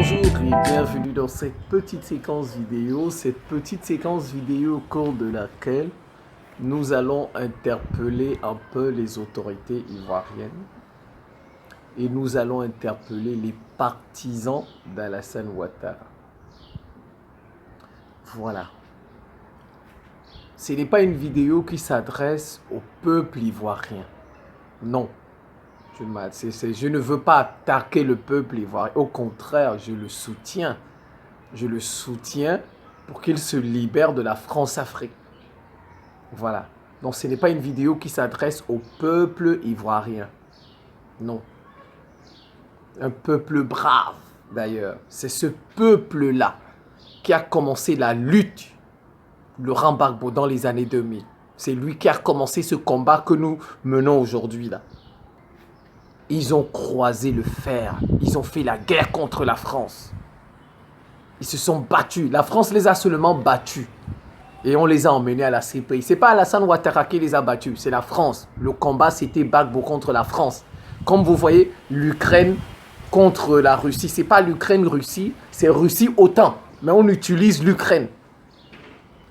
Bonjour et bienvenue dans cette petite séquence vidéo au cours de laquelle nous allons interpeller un peu les autorités ivoiriennes et nous allons interpeller les partisans d'Alassane Ouattara. Voilà. Ce n'est pas une vidéo qui s'adresse au peuple ivoirien. Non. Je ne veux pas attaquer le peuple ivoirien. Au contraire, je le soutiens. Je le soutiens pour qu'il se libère de la France-Afrique. Voilà. Donc ce n'est pas une vidéo qui s'adresse au peuple ivoirien. Non. Un peuple brave, d'ailleurs. C'est ce peuple-là qui a commencé la lutte, Laurent Gbagbo, dans les années 2000. C'est lui qui a commencé ce combat que nous menons aujourd'hui, là. Ils ont croisé le fer. Ils ont fait la guerre contre la France. Ils se sont battus. La France les a seulement battus. Et on les a emmenés à la CPI. Ce n'est pas Alassane Ouattara qui les a battus. C'est la France. Le combat, c'était Gbagbo contre la France. Comme vous voyez, l'Ukraine contre la Russie. Ce n'est pas l'Ukraine-Russie. C'est Russie-OTAN. Mais on utilise l'Ukraine.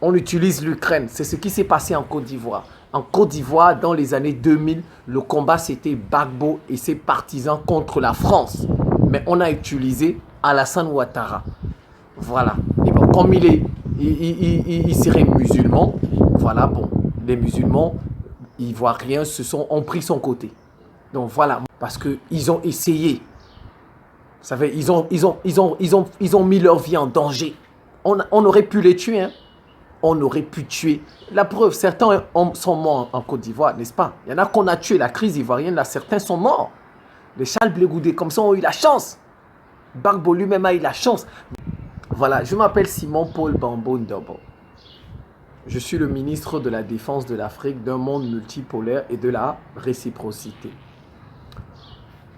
On utilise l'Ukraine. C'est ce qui s'est passé en Côte d'Ivoire. En Côte d'Ivoire, dans les années 2000, le combat, c'était Gbagbo et ses partisans contre la France. Mais on a utilisé Alassane Ouattara. Voilà. Et bon, comme il serait musulman, voilà, bon, les musulmans ivoiriens ont pris son côté. Donc voilà, parce qu'ils ont essayé. Vous savez, ils ont mis leur vie en danger. On aurait pu les tuer, hein. On aurait pu tuer. La preuve, certains sont morts en Côte d'Ivoire, n'est-ce pas? Il y en a qu'on a tué, la crise ivoirienne, là, certains sont morts. Les Charles Blé Goudé, comme ça, ont eu la chance. Gbagbo lui-même a eu la chance. Voilà, je m'appelle Simon Paul Bambo Ndobo. Je suis le ministre de la Défense de l'Afrique, d'un monde multipolaire et de la réciprocité.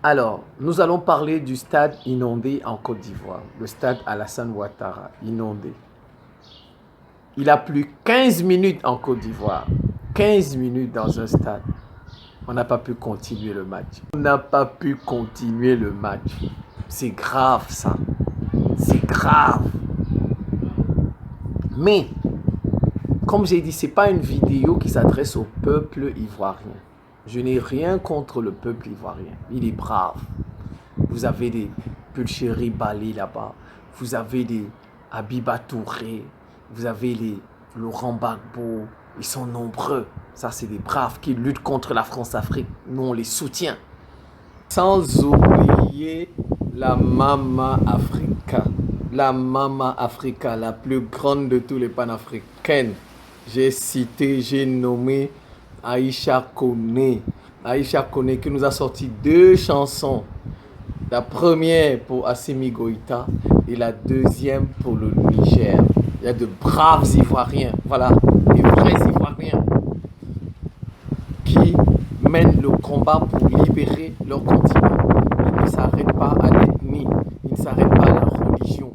Alors, nous allons parler du stade inondé en Côte d'Ivoire. Le stade Alassane Ouattara, inondé. Il a plu 15 minutes en Côte d'Ivoire. 15 minutes dans un stade. On n'a pas pu continuer le match. On n'a pas pu continuer le match. C'est grave ça. C'est grave. Mais, comme j'ai dit, ce n'est pas une vidéo qui s'adresse au peuple ivoirien. Je n'ai rien contre le peuple ivoirien. Il est brave. Vous avez des Pulchéri Bali là-bas. Vous avez des Abiba Touré. Vous avez les Laurent Gbagbo, ils sont nombreux. Ça, c'est des braves qui luttent contre la France-Afrique. Nous, on les soutient. Sans oublier la Mama Africa. La Mama Africa, la plus grande de tous les panafricaines. J'ai nommé Aïcha Koné. Aïcha Koné qui nous a sorti 2 chansons. La première pour Assimi Goïta et la deuxième pour le Niger. Il y a de braves Ivoiriens, voilà, des vrais Ivoiriens qui mènent le combat pour libérer leur continent. Ils ne s'arrêtent pas à l'ethnie, ils ne s'arrêtent pas à la religion.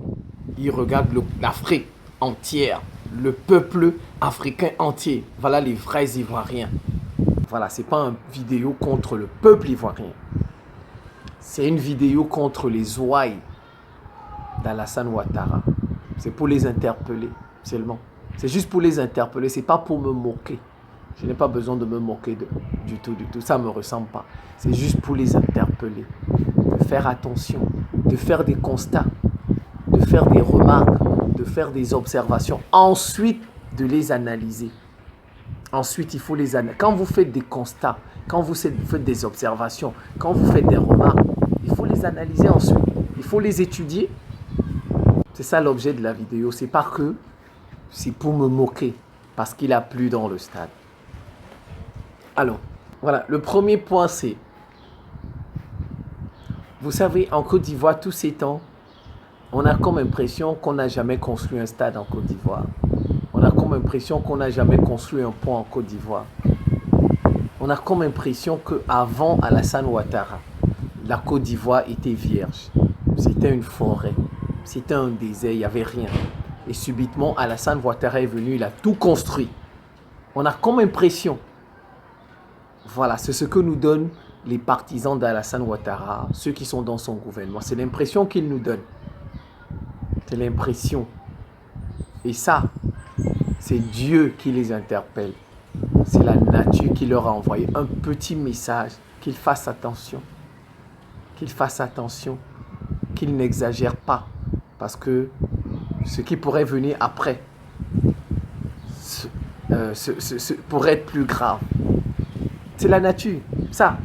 Ils regardent l'Afrique entière, le peuple africain entier. Voilà les vrais Ivoiriens. Voilà, ce n'est pas une vidéo contre le peuple ivoirien. C'est une vidéo contre les ouailles d'Alassane Ouattara. C'est pour les interpeller seulement. C'est juste pour les interpeller, c'est pas pour me moquer. Je n'ai pas besoin de me moquer du tout. Ça ne me ressemble pas. C'est juste pour les interpeller. De faire attention, de faire des constats, de faire des remarques, de faire des observations. Ensuite, de les analyser. Ensuite, il faut les analyser. Quand vous faites des constats, quand vous faites des observations, quand vous faites des remarques, il faut les analyser ensuite. Il faut les étudier. C'est ça l'objet de la vidéo. C'est pas que c'est pour me moquer parce qu'il a plu dans le stade. Alors, voilà. Le premier point, c'est... Vous savez, en Côte d'Ivoire, tous ces temps, on a comme impression qu'on n'a jamais construit un stade en Côte d'Ivoire. On a comme impression qu'on n'a jamais construit un pont en Côte d'Ivoire. On a comme impression qu'avant Alassane Ouattara, la Côte d'Ivoire était vierge. C'était une forêt. C'était un désert, il n'y avait rien. Et subitement, Alassane Ouattara est venu, il a tout construit. On a comme impression. Voilà, c'est ce que nous donnent les partisans d'Alassane Ouattara, ceux qui sont dans son gouvernement. C'est l'impression qu'ils nous donnent. C'est l'impression. Et ça, c'est Dieu qui les interpelle. C'est la nature qui leur a envoyé un petit message, qu'ils fassent attention. Qu'ils fassent attention, qu'ils n'exagèrent pas. Parce que ce qui pourrait venir après pourrait être plus grave. C'est la nature. Ça,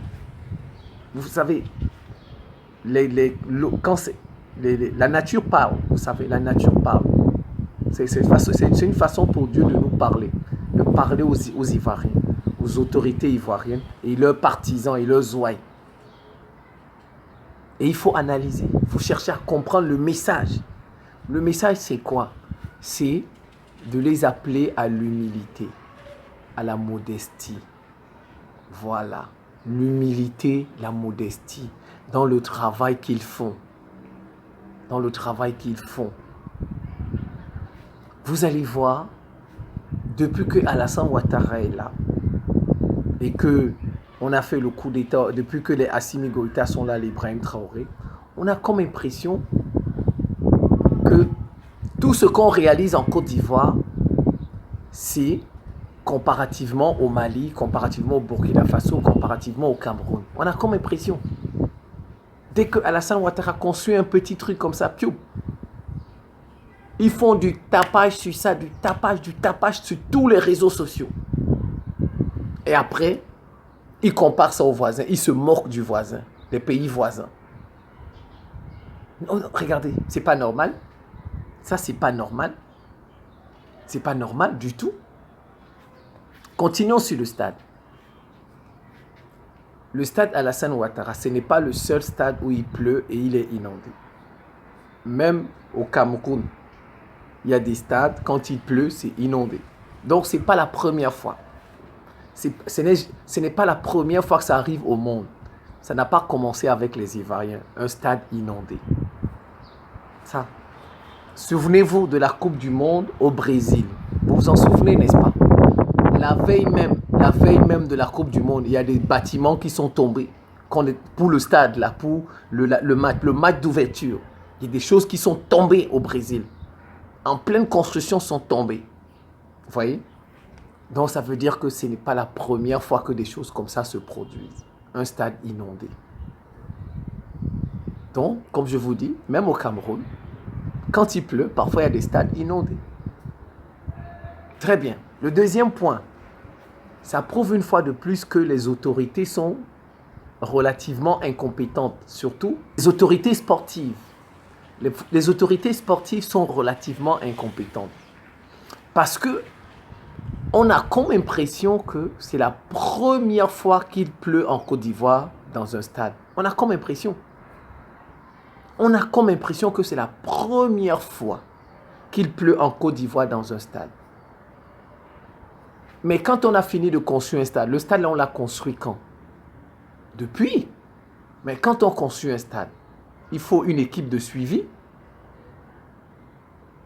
vous savez, la nature parle. Vous savez, la nature parle. C'est une façon pour Dieu de nous parler. De parler aux Ivoiriens, aux autorités ivoiriennes et leurs partisans et leurs ouailles. Et il faut analyser, il faut chercher à comprendre le message. Le message, c'est quoi? C'est de les appeler à l'humilité, à la modestie. Voilà, l'humilité, la modestie, dans le travail qu'ils font. Dans le travail qu'ils font. Vous allez voir, depuis que Alassane Ouattara est là, et que on a fait le coup d'État, depuis que les Assimi Goïta sont là, les Ibrahim Traoré, on a comme impression que tout ce qu'on réalise en Côte d'Ivoire, c'est comparativement au Mali, comparativement au Burkina Faso, comparativement au Cameroun. On a comme impression. Dès que Alassane Ouattara construit un petit truc comme ça, piou, ils font du tapage sur ça, du tapage sur tous les réseaux sociaux. Et après, ils comparent ça aux voisins, ils se moquent du voisin, des pays voisins. Non, regardez, c'est pas normal. Ça, c'est pas normal. C'est pas normal du tout. Continuons sur le stade. Le stade Alassane Ouattara, ce n'est pas le seul stade où il pleut et il est inondé. Même au Cameroun, il y a des stades, quand il pleut, c'est inondé. Donc, ce n'est pas la première fois. Ce n'est pas la première fois que ça arrive au monde. Ça n'a pas commencé avec les Ivoiriens. Un stade inondé. Ça. Souvenez-vous de la Coupe du Monde au Brésil. Vous vous en souvenez, n'est-ce pas? La veille même de la Coupe du Monde, il y a des bâtiments qui sont tombés. Pour le stade, là, pour le match d'ouverture. Il y a des choses qui sont tombées au Brésil. En pleine construction sont tombées. Vous voyez? Donc ça veut dire que ce n'est pas la première fois que des choses comme ça se produisent. Un stade inondé. Donc, comme je vous dis, même au Cameroun, quand il pleut, parfois il y a des stades inondés. Très bien. Le deuxième point, ça prouve une fois de plus que les autorités sont relativement incompétentes. Surtout les autorités sportives. Les autorités sportives sont relativement incompétentes. Parce que on a comme impression que c'est la première fois qu'il pleut en Côte d'Ivoire dans un stade. On a comme impression. On a comme impression que c'est la première fois qu'il pleut en Côte d'Ivoire dans un stade. Mais quand on a fini de construire un stade, le stade là on l'a construit quand? Depuis. Mais quand on construit un stade, il faut une équipe de suivi.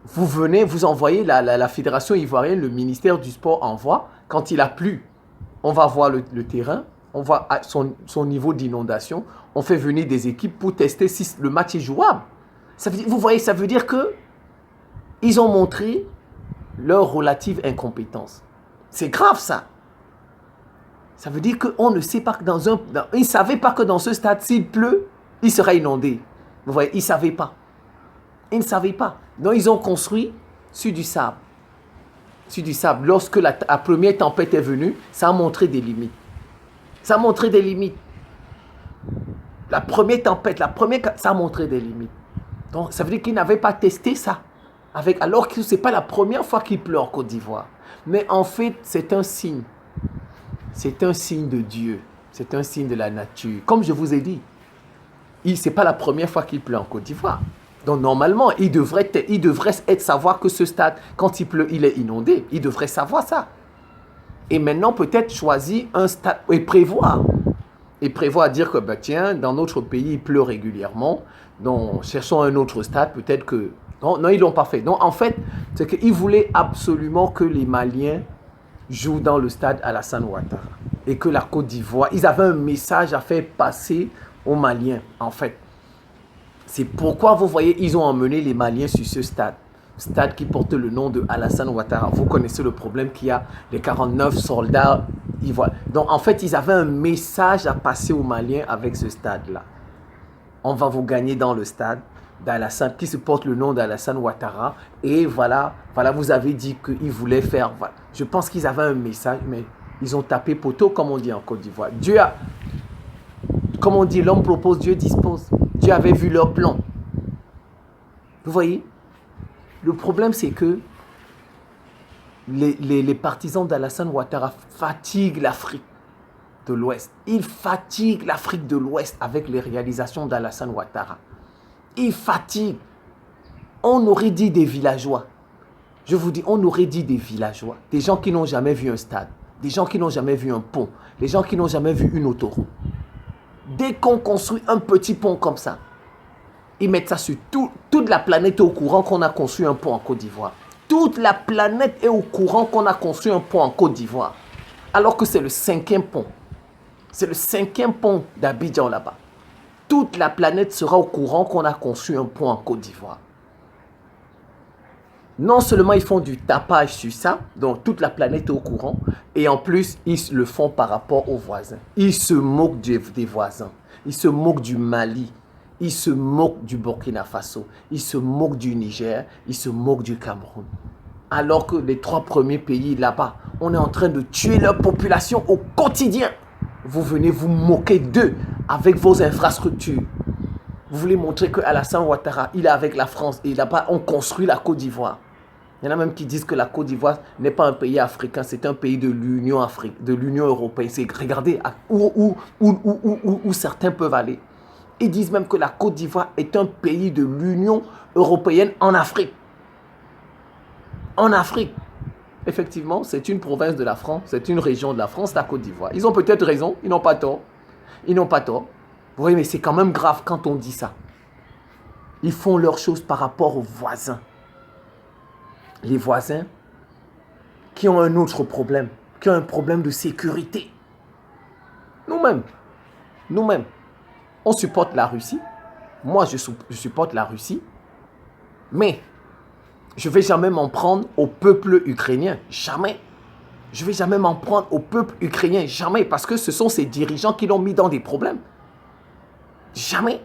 Vous venez, vous envoyez la fédération ivoirienne, le ministère du sport envoie. Quand il a plu, on va voir le terrain, on voit son niveau d'inondation. On fait venir des équipes pour tester si le match est jouable. Vous voyez, ça veut dire qu'ils ont montré leur relative incompétence. C'est grave ça. Ça veut dire qu'on ne sait pas que ils ne savaient pas que dans ce stade, s'il pleut, il sera inondé. Vous voyez, ils ne savaient pas. Ils ne savaient pas. Donc, ils ont construit sur du sable. Sur du sable. Lorsque la première tempête est venue, ça a montré des limites. Ça a montré des limites. La première tempête, ça a montré des limites. Donc, ça veut dire qu'ils n'avaient pas testé ça. Alors que ce n'est pas la première fois qu'il pleut en Côte d'Ivoire. Mais en fait, c'est un signe. C'est un signe de Dieu. C'est un signe de la nature. Comme je vous ai dit, ce n'est pas la première fois qu'il pleut en Côte d'Ivoire. Donc normalement, il devrait savoir que ce stade, quand il pleut, il est inondé. Il devrait savoir ça. Et maintenant, peut-être choisir un stade et prévoir. Et prévoir à dire que, tiens, dans notre pays, il pleut régulièrement. Donc, cherchons un autre stade, peut-être que... Non, ils ne l'ont pas fait. Donc, en fait, c'est qu'ils voulaient absolument que les Maliens jouent dans le stade Alassane Ouattara. Et que la Côte d'Ivoire... Ils avaient un message à faire passer aux Maliens, en fait. C'est pourquoi vous voyez, ils ont emmené les Maliens sur ce stade. Stade qui porte le nom de Alassane Ouattara. Vous connaissez le problème qu'il y a, les 49 soldats ivoiriens. Donc en fait, ils avaient un message à passer aux Maliens avec ce stade-là. On va vous gagner dans le stade d'Alassane, qui se porte le nom d'Alassane Ouattara. Et voilà, vous avez dit qu'ils voulaient faire. Voilà. Je pense qu'ils avaient un message, mais ils ont tapé poteau, comme on dit en Côte d'Ivoire. Dieu a, comme on dit, l'homme propose, Dieu dispose. Dieu avait vu leur plan. Vous voyez? Le problème, c'est que les partisans d'Alassane Ouattara fatiguent l'Afrique de l'Ouest. Ils fatiguent l'Afrique de l'Ouest avec les réalisations d'Alassane Ouattara. Ils fatiguent. On aurait dit des villageois. Je vous dis, on aurait dit des villageois. Des gens qui n'ont jamais vu un stade. Des gens qui n'ont jamais vu un pont. Des gens qui n'ont jamais vu une autoroute. Dès qu'on construit un petit pont comme ça, ils mettent ça sur toute la planète est au courant qu'on a construit un pont en Côte d'Ivoire. Toute la planète est au courant qu'on a construit un pont en Côte d'Ivoire. Alors que c'est le 5e pont. C'est le 5e pont d'Abidjan là-bas. Toute la planète sera au courant qu'on a construit un pont en Côte d'Ivoire. Non seulement ils font du tapage sur ça, donc toute la planète est au courant, et en plus, ils le font par rapport aux voisins. Ils se moquent des voisins. Ils se moquent du Mali. Ils se moquent du Burkina Faso. Ils se moquent du Niger. Ils se moquent du Cameroun. Alors que les 3 premiers pays là-bas, on est en train de tuer leur population au quotidien. Vous venez vous moquer d'eux avec vos infrastructures. Vous voulez montrer que Alassane Ouattara, il est avec la France et là-bas, on construit la Côte d'Ivoire. Il y en a même qui disent que la Côte d'Ivoire n'est pas un pays africain, c'est un pays de l'Union européenne. Regardez où certains peuvent aller. Ils disent même que la Côte d'Ivoire est un pays de l'Union européenne en Afrique. En Afrique. Effectivement, c'est une province de la France, c'est une région de la France, la Côte d'Ivoire. Ils ont peut-être raison, ils n'ont pas tort. Ils n'ont pas tort. Vous voyez, mais c'est quand même grave quand on dit ça. Ils font leurs choses par rapport aux voisins. Les voisins qui ont un autre problème, qui ont un problème de sécurité. Nous-mêmes, on supporte la Russie. Moi, je supporte la Russie. Mais je ne vais jamais m'en prendre au peuple ukrainien. Jamais. Je ne vais jamais m'en prendre au peuple ukrainien. Jamais. Parce que ce sont ces dirigeants qui l'ont mis dans des problèmes. Jamais.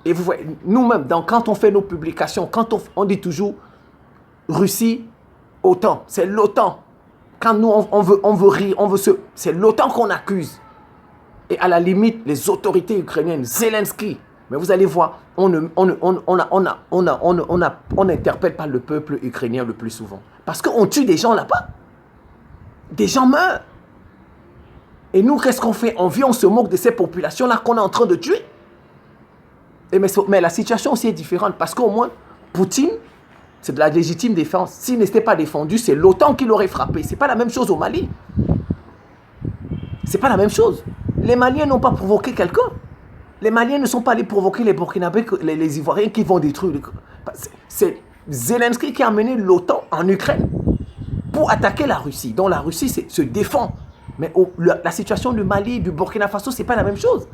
Et vous voyez, nous-mêmes, quand on fait nos publications, quand on dit toujours Russie, OTAN, c'est l'OTAN. Quand nous, on veut rire, c'est l'OTAN qu'on accuse. Et à la limite, les autorités ukrainiennes, Zelensky, mais vous allez voir, on n'interpelle pas le peuple ukrainien le plus souvent. Parce qu'on tue des gens là-bas. Des gens meurent. Et nous, qu'est-ce qu'on fait? On vient, on se moque de ces populations-là qu'on est en train de tuer. Mais la situation aussi est différente. Parce qu'au moins, Poutine, c'est de la légitime défense. S'il n'était pas défendu, c'est l'OTAN qui l'aurait frappé. Ce n'est pas la même chose au Mali. Ce n'est pas la même chose. Les Maliens n'ont pas provoqué quelqu'un. Les Maliens ne sont pas allés provoquer les Burkinabés, les Ivoiriens qui vont détruire. C'est Zelensky qui a amené l'OTAN en Ukraine pour attaquer la Russie. Donc la Russie se défend. Mais la situation du Mali, du Burkina Faso, ce n'est pas la même chose.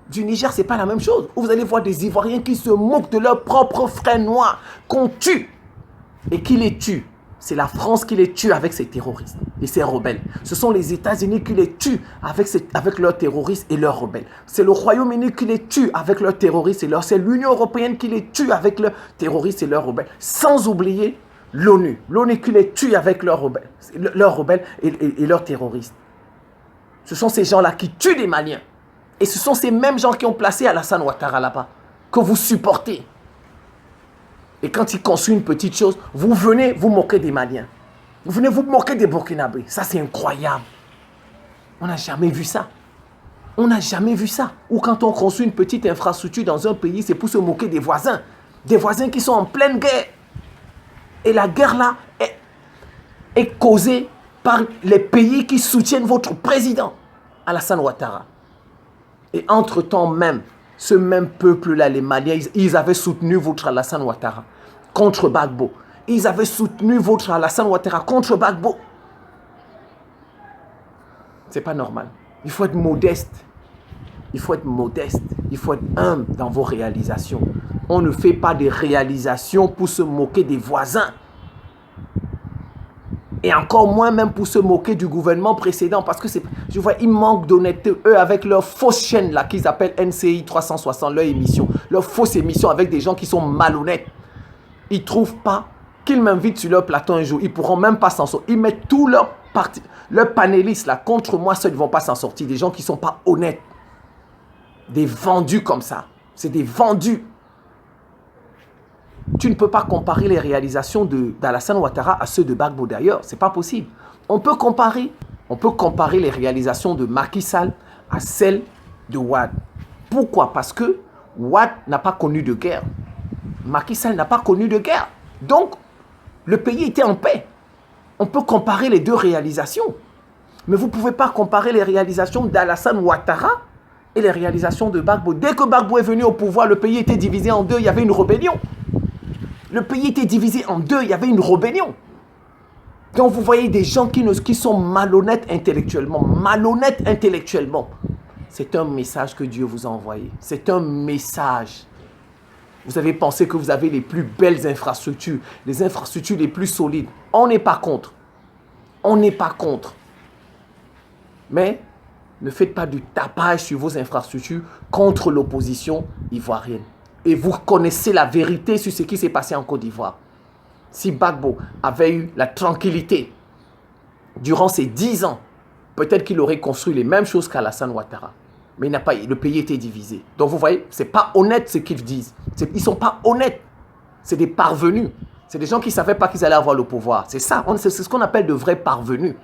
Du Niger, ce n'est pas la même chose. Vous allez voir des Ivoiriens qui se moquent de leurs propres frères noirs, qu'on tue et qui les tuent. C'est la France qui les tue avec ses terroristes et ses rebelles. Ce sont les États-Unis qui les tuent avec leurs terroristes et leurs rebelles. C'est le Royaume-Uni qui les tue avec leurs terroristes et leurs... C'est l'Union européenne qui les tue avec leurs terroristes et leurs rebelles. Sans oublier l'ONU. L'ONU qui les tue avec leurs rebelles et leurs terroristes. Ce sont ces gens-là qui tuent des Maliens. Et ce sont ces mêmes gens qui ont placé Alassane Ouattara là-bas, que vous supportez. Et quand ils construisent une petite chose, vous venez vous moquer des Maliens. Vous venez vous moquer des Burkinabés. Ça, c'est incroyable. On n'a jamais vu ça. On n'a jamais vu ça. Ou quand on construit une petite infrastructure dans un pays, c'est pour se moquer des voisins. Des voisins qui sont en pleine guerre. Et la guerre là est causée par les pays qui soutiennent votre président, Alassane Ouattara. Et entre-temps même, ce même peuple-là, les Maliens, ils avaient soutenu votre Alassane Ouattara contre Gbagbo. Ils avaient soutenu votre Alassane Ouattara contre Gbagbo. C'est pas normal. Il faut être modeste. Il faut être modeste. Il faut être humble dans vos réalisations. On ne fait pas des réalisations pour se moquer des voisins. Et encore moins même pour se moquer du gouvernement précédent. Parce que je vois, ils manquent d'honnêteté. Eux, avec leur fausse chaîne là, qu'ils appellent NCI 360, leur émission. Leur fausse émission avec des gens qui sont malhonnêtes. Ils ne trouvent pas qu'ils m'invitent sur leur plateau un jour. Ils ne pourront même pas s'en sortir. Ils mettent tous leurs panélistes là contre moi. Ceux qui ne vont pas s'en sortir. Des gens qui ne sont pas honnêtes. Des vendus comme ça. C'est des vendus. Tu ne peux pas comparer les réalisations d'Alassane Ouattara à ceux de Gbagbo d'ailleurs. Ce n'est pas possible. On peut comparer les réalisations de Macky Sall à celles de Wade. Pourquoi? Parce que Wade n'a pas connu de guerre. Macky Sall n'a pas connu de guerre. Donc, le pays était en paix. On peut comparer les deux réalisations. Mais vous ne pouvez pas comparer les réalisations d'Alassane Ouattara et les réalisations de Gbagbo. Dès que Gbagbo est venu au pouvoir, le pays était divisé en deux. Il y avait une rébellion. Le pays était divisé en deux. Il y avait une rébellion. Donc, vous voyez des gens qui sont malhonnêtes intellectuellement. Malhonnêtes intellectuellement. C'est un message que Dieu vous a envoyé. C'est un message. Vous avez pensé que vous avez les plus belles infrastructures, les infrastructures les plus solides. On n'est pas contre. On n'est pas contre. Mais ne faites pas du tapage sur vos infrastructures contre l'opposition ivoirienne. Et vous connaissez la vérité sur ce qui s'est passé en Côte d'Ivoire. Si Gbagbo avait eu la tranquillité durant ces 10 ans, peut-être qu'il aurait construit les mêmes choses qu'Alassane Ouattara. Mais le pays était divisé. Donc vous voyez, ce n'est pas honnête ce qu'ils disent. Ils ne sont pas honnêtes. C'est des parvenus. C'est des gens qui ne savaient pas qu'ils allaient avoir le pouvoir. C'est ça, c'est ce qu'on appelle de vrais parvenus.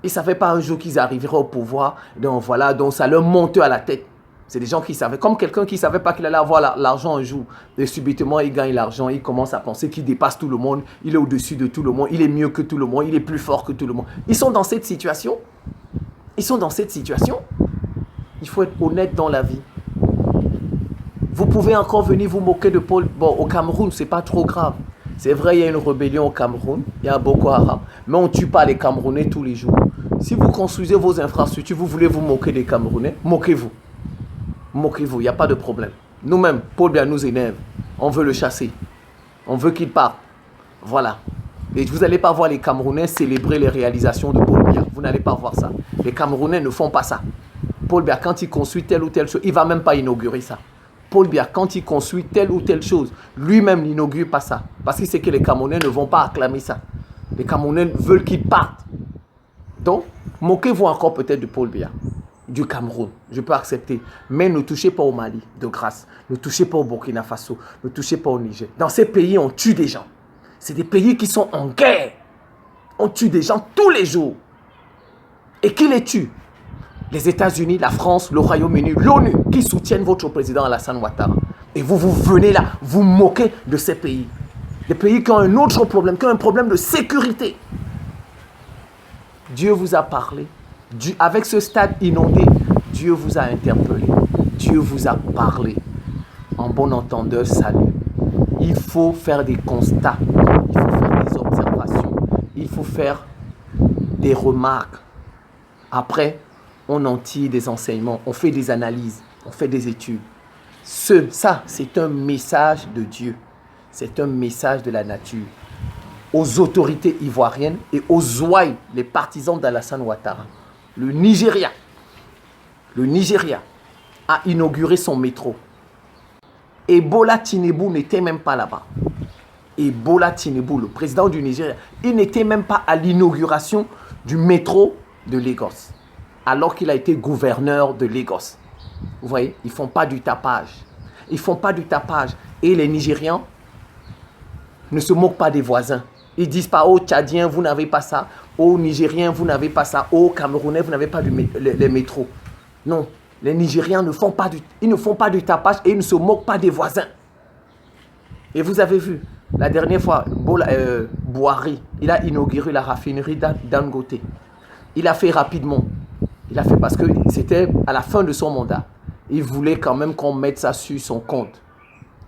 Ils ne savaient pas un jour qu'ils arriveraient au pouvoir. Donc voilà, donc ça leur montait à la tête. C'est des gens qui savaient, comme quelqu'un qui ne savait pas qu'il allait avoir l'argent un jour. Et subitement, il gagne l'argent, il commence à penser qu'il dépasse tout le monde. Il est au-dessus de tout le monde, il est mieux que tout le monde, il est plus fort que tout le monde. Ils sont dans cette situation. Ils sont dans cette situation. Il faut être honnête dans la vie. Vous pouvez encore venir vous moquer de Paul. Bon, au Cameroun, ce n'est pas trop grave. C'est vrai, il y a une rébellion au Cameroun. Il y a Boko Haram. Mais on ne tue pas les Camerounais tous les jours. Si vous construisez vos infrastructures, vous voulez vous moquer des Camerounais, moquez-vous. Moquez-vous, il n'y a pas de problème. Nous-mêmes, Paul Biya nous énerve. On veut le chasser. On veut qu'il parte. Voilà. Et vous n'allez pas voir les Camerounais célébrer les réalisations de Paul Biya. Vous n'allez pas voir ça. Les Camerounais ne font pas ça. Paul Biya, quand il construit telle ou telle chose, il ne va même pas inaugurer ça. Paul Biya, quand il construit telle ou telle chose, lui-même n'inaugure pas ça. Parce qu'il sait que les Camerounais ne vont pas acclamer ça. Les Camerounais veulent qu'il parte. Donc, moquez-vous encore peut-être de Paul Biya, du Cameroun. Je peux accepter. Mais ne touchez pas au Mali, de grâce. Ne touchez pas au Burkina Faso. Ne touchez pas au Niger. Dans ces pays, on tue des gens. C'est des pays qui sont en guerre. On tue des gens tous les jours. Et qui les tue? Les États-Unis, la France, le Royaume-Uni, l'ONU, qui soutiennent votre président Alassane Ouattara. Et vous venez là, vous moquez de ces pays. Des pays qui ont un autre problème, qui ont un problème de sécurité. Dieu vous a parlé. Avec ce stade inondé, Dieu vous a interpellé. Dieu vous a parlé. En bon entendeur, salut. Il faut faire des constats. Il faut faire des observations. Il faut faire des remarques. Après, on en tire des enseignements. On fait des analyses. On fait des études. Ça, c'est un message de Dieu. C'est un message de la nature. Aux autorités ivoiriennes et aux ouailles, les partisans d'Alassane Ouattara. Le Nigeria a inauguré son métro. Et Bola Tinubu n'était même pas là-bas. Et Bola Tinubu, le président du Nigeria, il n'était même pas à l'inauguration du métro de Lagos, alors qu'il a été gouverneur de Lagos. Vous voyez, ils ne font pas du tapage. Ils ne font pas du tapage. Et les Nigérians ne se moquent pas des voisins. Ils ne disent pas, oh Tchadiens, vous n'avez pas ça. Oh Nigériens, vous n'avez pas ça. Oh Camerounais, vous n'avez pas les métros. Non, les Nigériens ne font pas du tapage et ils ne se moquent pas des voisins. Et vous avez vu, la dernière fois, Buhari, il a inauguré la raffinerie Dangote. Il a fait rapidement. Il a fait parce que c'était à la fin de son mandat. Il voulait quand même qu'on mette ça sur son compte.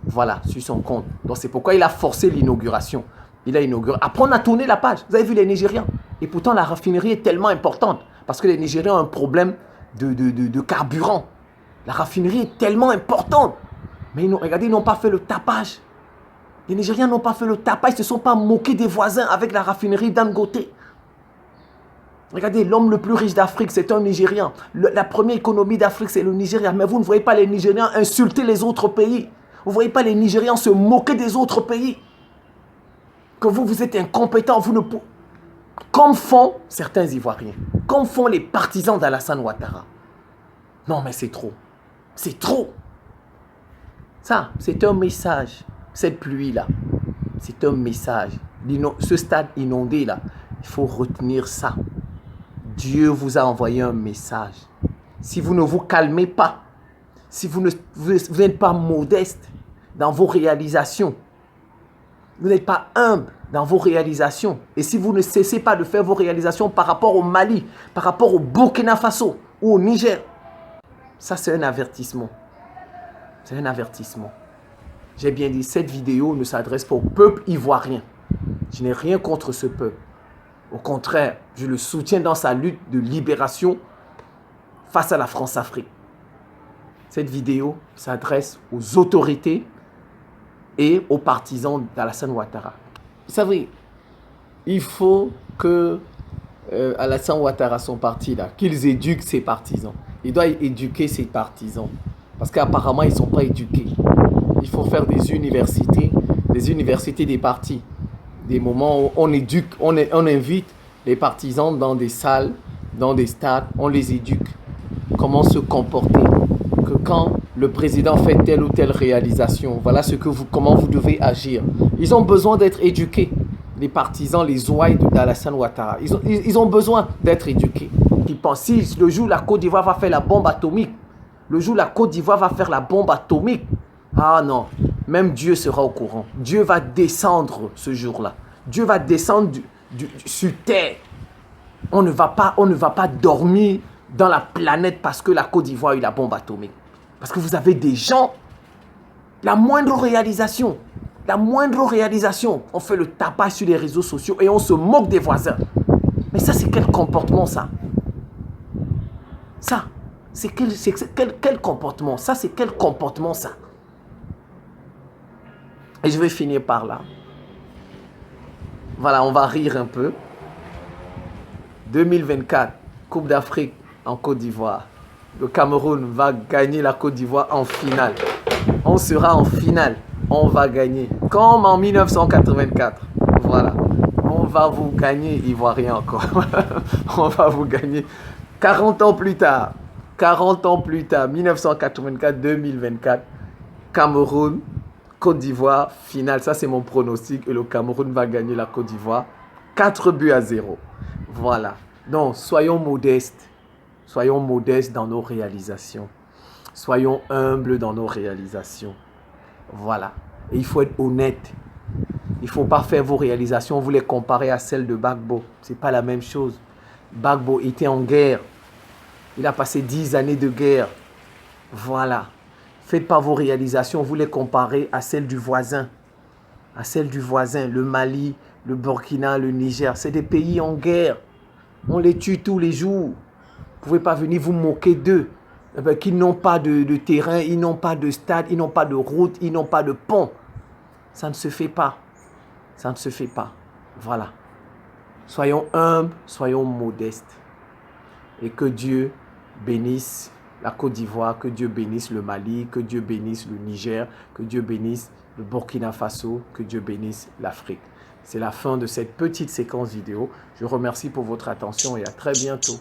Voilà, sur son compte. Donc c'est pourquoi il a forcé l'inauguration. Il a inauguré. Après, on a tourné la page. Vous avez vu les Nigériens. Et pourtant, la raffinerie est tellement importante. Parce que les Nigériens ont un problème de carburant. La raffinerie est tellement importante. Mais regardez, ils n'ont pas fait le tapage. Les Nigériens n'ont pas fait le tapage, ils ne se sont pas moqués des voisins avec la raffinerie Dangote. Regardez, l'homme le plus riche d'Afrique, c'est un Nigérian. La première économie d'Afrique, c'est le Nigeria. Mais vous ne voyez pas les Nigériens insulter les autres pays. Vous ne voyez pas les Nigérians se moquer des autres pays. Que vous êtes incompétents, vous ne pouvez... Comme font certains Ivoiriens, comme font les partisans d'Alassane Ouattara. Non, mais c'est trop. C'est trop. Ça, c'est un message. Cette pluie-là, c'est un message. Ce stade inondé, là, il faut retenir ça. Dieu vous a envoyé un message. Si vous ne vous calmez pas, si vous n'êtes pas modeste dans vos réalisations, vous n'êtes pas humble dans vos réalisations, et si vous ne cessez pas de faire vos réalisations par rapport au Mali, par rapport au Burkina Faso ou au Niger, ça c'est un avertissement. C'est un avertissement. J'ai bien dit, cette vidéo ne s'adresse pas au peuple ivoirien. Je n'ai rien contre ce peuple. Au contraire, je le soutiens dans sa lutte de libération face à la France-Afrique. Cette vidéo s'adresse aux autorités et aux partisans d'Alassane Ouattara. Vous savez, il faut que Alassane Ouattara, son parti là, qu'ils éduquent ses partisans. Il doit éduquer ses partisans. Parce qu'apparemment, ils ne sont pas éduqués. Il faut faire des universités des partis. Des moments où on éduque, on invite les partisans dans des salles, dans des stades, on les éduque. Comment se comporter. Que quand le président fait telle ou telle réalisation, voilà comment vous devez agir. Ils ont besoin d'être éduqués. Les partisans, les ouailles d'Alassane Ouattara, ils ont besoin d'être éduqués. Ils pensent, si le jour où la Côte d'Ivoire va faire la bombe atomique, le jour où la Côte d'Ivoire va faire la bombe atomique, ah non, même Dieu sera au courant. Dieu va descendre ce jour-là. Dieu va descendre sur terre. On ne va pas dormir dans la planète parce que la Côte d'Ivoire a eu la bombe atomique. Parce que vous avez des gens, la moindre réalisation, on fait le tapage sur les réseaux sociaux et on se moque des voisins. Mais ça, c'est quel comportement, ça? Ça, c'est quel comportement? Ça, c'est quel comportement, ça? Et je vais finir par là. Voilà, on va rire un peu. 2024, Coupe d'Afrique en Côte d'Ivoire. Le Cameroun va gagner la Côte d'Ivoire en finale. On sera en finale. On va gagner. Comme en 1984. Voilà. On va vous gagner, Ivoiriens encore. On va vous gagner 40 ans plus tard. 40 ans plus tard, 1984-2024, Cameroun, Côte d'Ivoire, finale. Ça, c'est mon pronostic. Et le Cameroun va gagner la Côte d'Ivoire 4-0. Voilà. Donc, soyons modestes. Soyons modestes dans nos réalisations. Soyons humbles dans nos réalisations. Voilà. Et il faut être honnête. Il ne faut pas faire vos réalisations, vous les comparer à celles de Gbagbo. Ce n'est pas la même chose. Gbagbo était en guerre. Il a passé 10 années de guerre. Voilà. Faites pas vos réalisations, vous les comparez à celles du voisin. À celles du voisin. Le Mali, le Burkina, le Niger. C'est des pays en guerre. On les tue tous les jours. Vous ne pouvez pas venir vous moquer d'eux. Qu'ils n'ont pas de terrain, ils n'ont pas de stade, ils n'ont pas de route, ils n'ont pas de pont. Ça ne se fait pas. Ça ne se fait pas. Voilà. Soyons humbles, soyons modestes. Et que Dieu bénisse la Côte d'Ivoire, que Dieu bénisse le Mali, que Dieu bénisse le Niger, que Dieu bénisse le Burkina Faso, que Dieu bénisse l'Afrique. C'est la fin de cette petite séquence vidéo. Je vous remercie pour votre attention et à très bientôt.